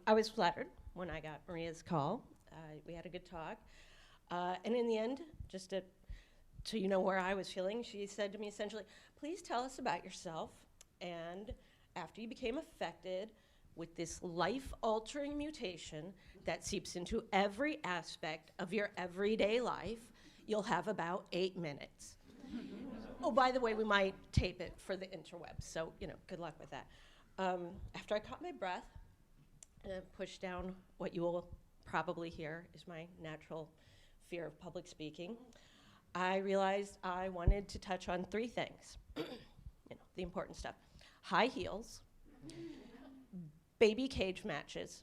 I was flattered when I got Maria's call. We had a good talk. And in the end, just so you know where I was feeling, she said to me essentially, please tell us about yourself. And after you became affected with this life-altering mutation that seeps into every aspect of your everyday life, you'll have about 8 minutes. Oh, by the way, we might tape it for the interwebs, so good luck with that. After I caught my breath and pushed down what you will probably hear is my natural fear of public speaking, I realized I wanted to touch on 3 things, the important stuff: high heels, baby cage matches,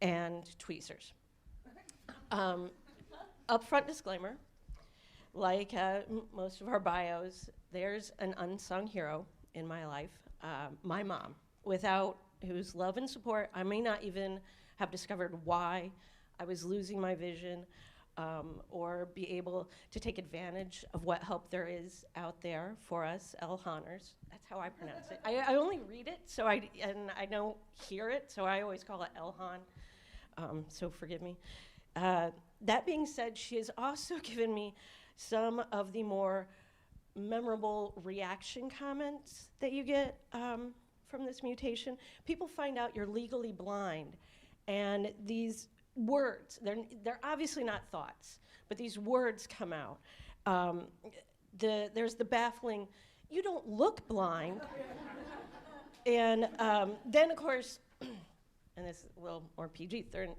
and tweezers. Upfront disclaimer, like most of our bios, there's an unsung hero in my life, my mom, without whose love and support I may not even have discovered why I was losing my vision, or be able to take advantage of what help there is out there for us LHONers. That's how I pronounce it. I only read it, and I don't hear it, so I always call it LHON, so forgive me. That being said, she has also given me some of the more memorable reaction comments that you get from this mutation. People find out you're legally blind, and these words, they're obviously not thoughts, but these words come out. There's the baffling, you don't look blind. And then, of course, and this is a little more PG-13,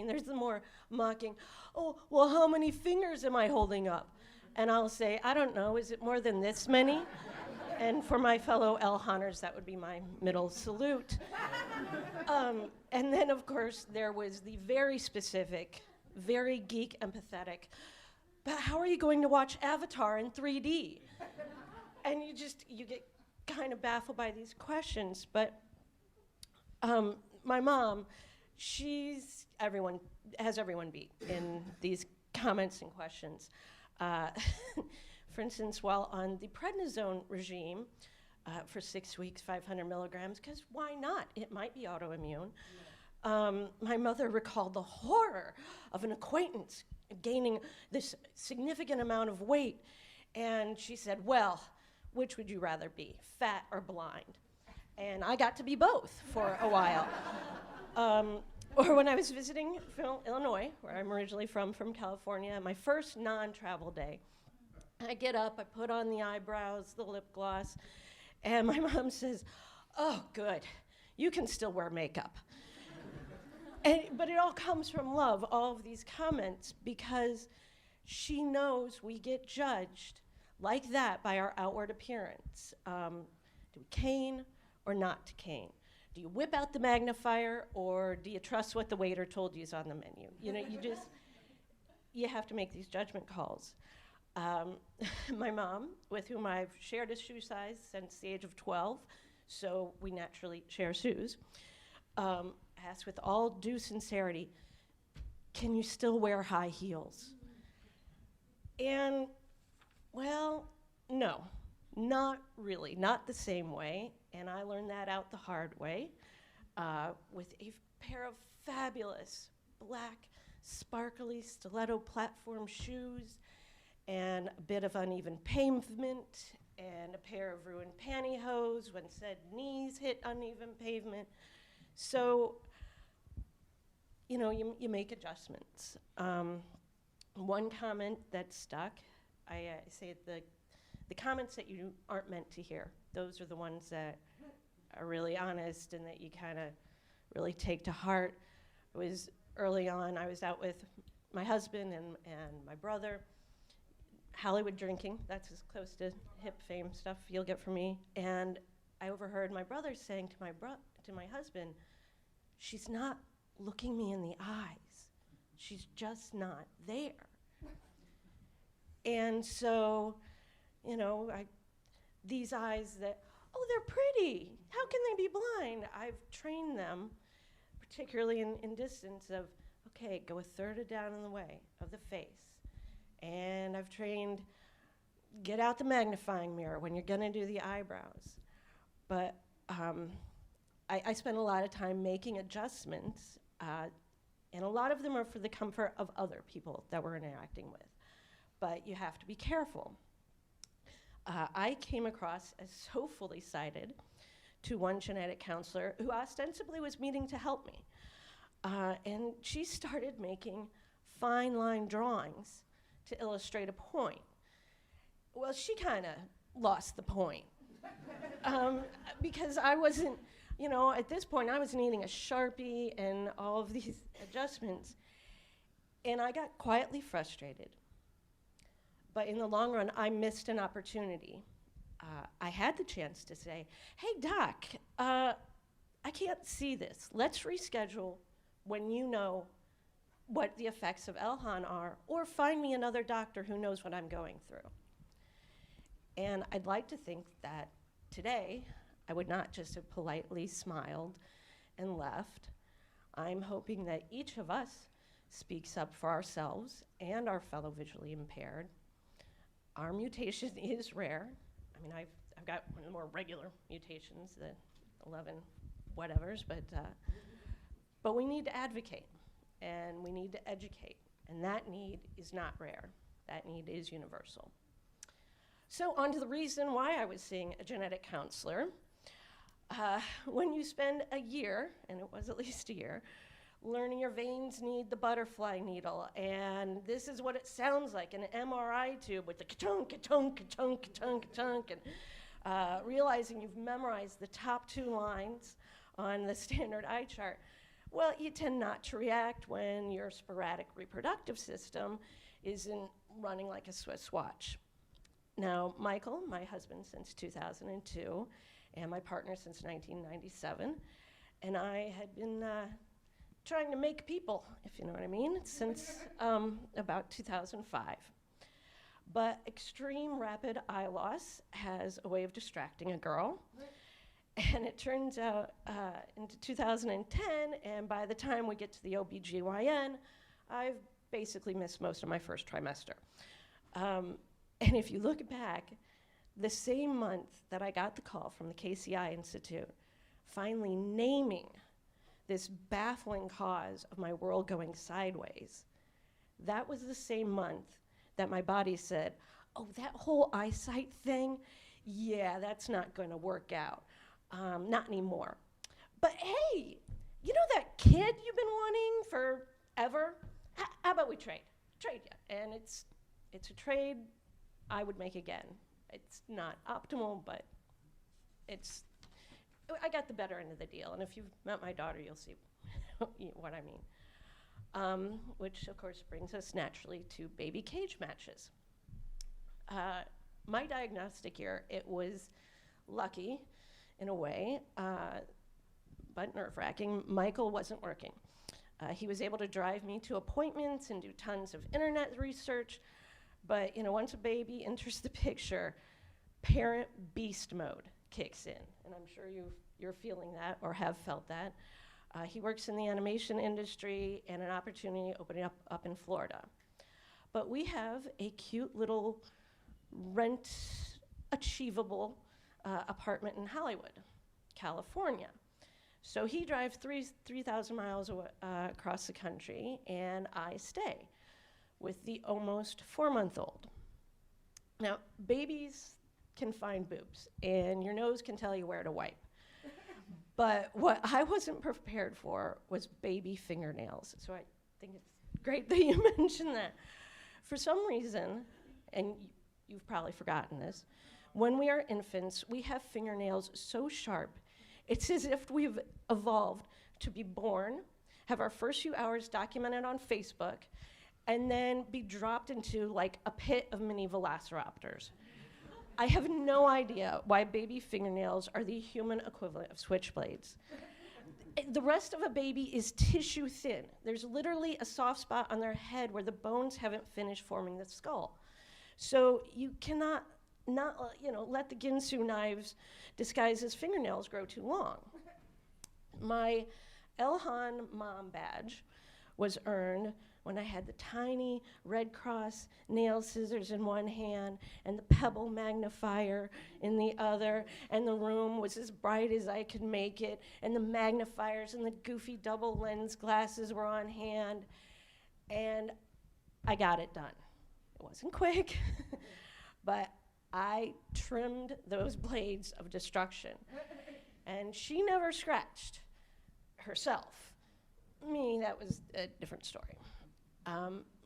there's the more mocking, oh, well, how many fingers am I holding up? And I'll say, I don't know, is it more than this many? And for my fellow LHONers, that would be my middle salute. And then, of course, there was the very specific, very geek empathetic, but how are you going to watch Avatar in 3D? And you get kind of baffled by these questions. But my mom, has everyone beat in these comments and questions. For instance, while on the prednisone regime for 6 weeks, 500 milligrams, because why not? It might be autoimmune. My mother recalled the horror of an acquaintance gaining this significant amount of weight. And she said, well, which would you rather be, fat or blind? And I got to be both for a while. Or when I was visiting Illinois, where I'm originally from California, my first non-travel day, I get up, I put on the eyebrows, the lip gloss, and my mom says, oh, good, you can still wear makeup. But it all comes from love, all of these comments, because she knows we get judged like that by our outward appearance. Do we cane or not to cane? Do you whip out the magnifier, or do you trust what the waiter told you is on the menu? You have to make these judgment calls. My mom, with whom I've shared a shoe size since the age of 12, so we naturally share shoes, asked with all due sincerity, can you still wear high heels? And, well, no, not really, not the same way. And I learned that out the hard way with a pair of fabulous black, sparkly stiletto platform shoes and a bit of uneven pavement and a pair of ruined pantyhose when said knees hit uneven pavement. So, you make adjustments. One comment that stuck, I say the comments that you aren't meant to hear, those are the ones that are really honest and that you kind of really take to heart. It was early on, I was out with my husband and my brother, Hollywood drinking, that's as close to hip fame stuff you'll get from me, and I overheard my brother saying to my husband, she's not looking me in the eyes. She's just not there. And so, these eyes that, oh, they're pretty. How can they be blind? I've trained them, particularly in distance of, okay, go a third down in the way of the face. And I've trained, get out the magnifying mirror when you're gonna do the eyebrows. But I spend a lot of time making adjustments, and a lot of them are for the comfort of other people that we're interacting with. But you have to be careful. I came across as so fully sighted to one genetic counselor who ostensibly was meeting to help me. And she started making fine line drawings to illustrate a point. Well, she kind of lost the point. Because I wasn't, at this point I was needing a Sharpie and all of these adjustments. And I got quietly frustrated. But in the long run, I missed an opportunity. I had the chance to say, hey, doc, I can't see this. Let's reschedule when you know what the effects of LHON are, or find me another doctor who knows what I'm going through. And I'd like to think that today, I would not just have politely smiled and left. I'm hoping that each of us speaks up for ourselves and our fellow visually impaired. Our mutation is rare. I mean, I've got one of the more regular mutations, the 11 whatevers, but we need to advocate and we need to educate. And that need is not rare. That need is universal. So on to the reason why I was seeing a genetic counselor. When you spend a year, and it was at least a year, learning your veins need the butterfly needle, and this is what it sounds like in an MRI tube with the ka-tunk, ka-tunk, ka-tunk, ka-tunk, ka-tunk, and realizing you've memorized the top 2 lines on the standard eye chart, well, you tend not to react when your sporadic reproductive system isn't running like a Swiss watch. Now, Michael, my husband since 2002, and my partner since 1997, and I had been trying to make people, if you know what I mean, since about 2005. But extreme rapid eye loss has a way of distracting a girl. And it turns out into 2010, and by the time we get to the OBGYN, I've basically missed most of my first trimester. And if you look back, the same month that I got the call from the KCI Institute, finally naming this baffling cause of my world going sideways, that was the same month that my body said, oh, that whole eyesight thing, yeah, that's not going to work out. Not anymore. But hey, you know that kid you've been wanting forever? How about we trade? Trade ya. And it's a trade I would make again. It's not optimal, but I got the better end of the deal. And if you've met my daughter, you'll see what I mean. Which, of course, brings us naturally to baby cage matches. My diagnostic year, it was lucky in a way, but nerve-wracking. Michael wasn't working. He was able to drive me to appointments and do tons of internet research, but once a baby enters the picture, parent beast mode kicks in, and I'm sure you're feeling that or have felt that. He works in the animation industry, and an opportunity opening up in Florida. But we have a cute little rent-achievable apartment in Hollywood, California. So he drives 3,000 miles across the country, and I stay with the almost 4-month-old. Now, babies can find boobs, and your nose can tell you where to wipe. But what I wasn't prepared for was baby fingernails. So I think it's great that you mentioned that. For some reason, and you've probably forgotten this, when we are infants, we have fingernails so sharp, it's as if we've evolved to be born, have our first few hours documented on Facebook, and then be dropped into like a pit of mini velociraptors. I have no idea why baby fingernails are the human equivalent of switchblades. The rest of a baby is tissue thin. There's literally a soft spot on their head where the bones haven't finished forming the skull. So you cannot let the Ginsu knives disguised as fingernails grow too long. My LHON mom badge was earned when I had the tiny Red Cross nail scissors in one hand and the Pebble magnifier in the other, and the room was as bright as I could make it, and the magnifiers and the goofy double lens glasses were on hand, and I got it done. It wasn't quick, but I trimmed those blades of destruction. And she never scratched herself. Me, that was a different story.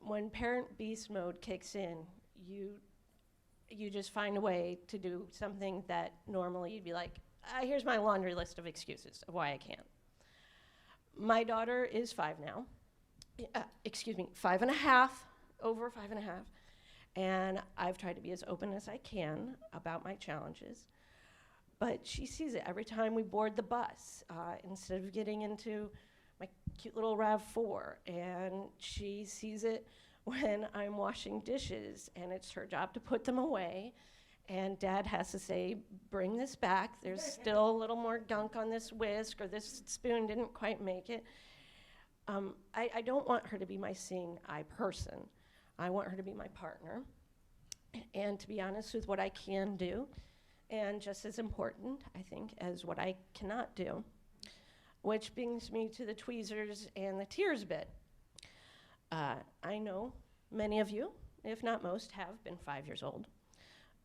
When parent beast mode kicks in, you just find a way to do something that normally you'd be like, here's my laundry list of excuses of why I can't. My daughter is 5 now. 5.5, over 5.5. And I've tried to be as open as I can about my challenges. But she sees it every time we board the bus, instead of getting into my cute little RAV4. And she sees it when I'm washing dishes, and it's her job to put them away. And Dad has to say, bring this back. There's still a little more gunk on this whisk, or this spoon didn't quite make it. I don't want her to be my seeing eye person. I want her to be my partner. And to be honest with what I can do, and just as important, I think, as what I cannot do, which brings me to the tweezers and the tears bit. I know many of you, if not most, have been 5 years old.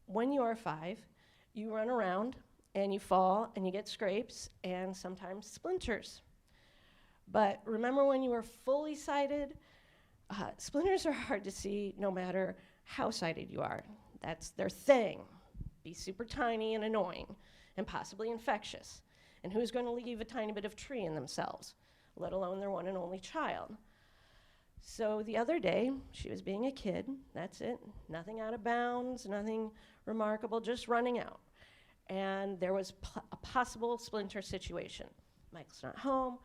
When you are 5, you run around and you fall and you get scrapes and sometimes splinters. But remember when you were fully sighted? Splinters are hard to see no matter how sighted you are. That's their thing. Be super tiny and annoying and possibly infectious. And who's going to leave a tiny bit of tree in themselves, let alone their one and only child? So the other day, she was being a kid, that's it, nothing out of bounds, nothing remarkable, just running out. And there was a possible splinter situation. Michael's not home.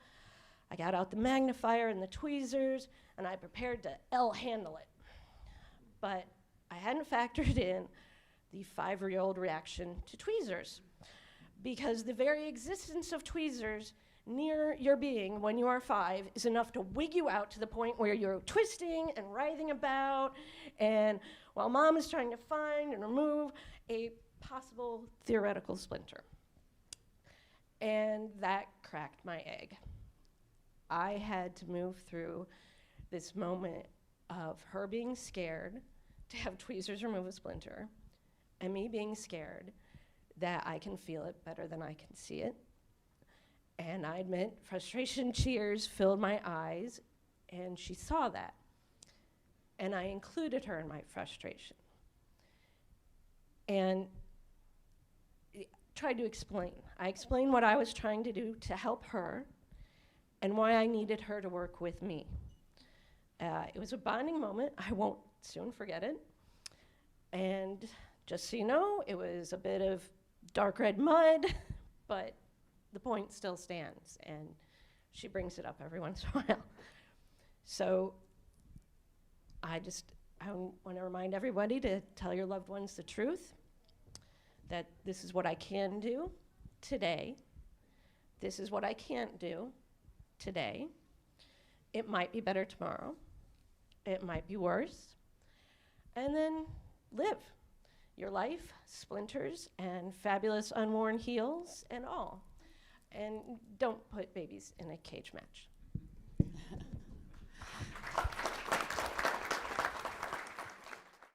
I got out the magnifier and the tweezers, and I prepared to handle it. But I hadn't factored in the 5-year-old reaction to tweezers, because the very existence of tweezers near your being when you are 5 is enough to wig you out to the point where you're twisting and writhing about, and while mom is trying to find and remove a possible theoretical splinter. And that cracked my egg. I had to move through this moment of her being scared to have tweezers remove a splinter, and me being scared that I can feel it better than I can see it. And I admit, frustration tears filled my eyes, and she saw that. And I included her in my frustration. And tried to explain. I explained what I was trying to do to help her, and why I needed her to work with me. It was a bonding moment. I won't soon forget it. And just so you know, it was a bit of dark red mud, but the point still stands, and she brings it up every once in a while. So I want to remind everybody to tell your loved ones the truth, that this is what I can do today. This is what I can't do today. It might be better tomorrow. It might be worse. And then live your life, splinters and fabulous unworn heels and all. And don't put babies in a cage match.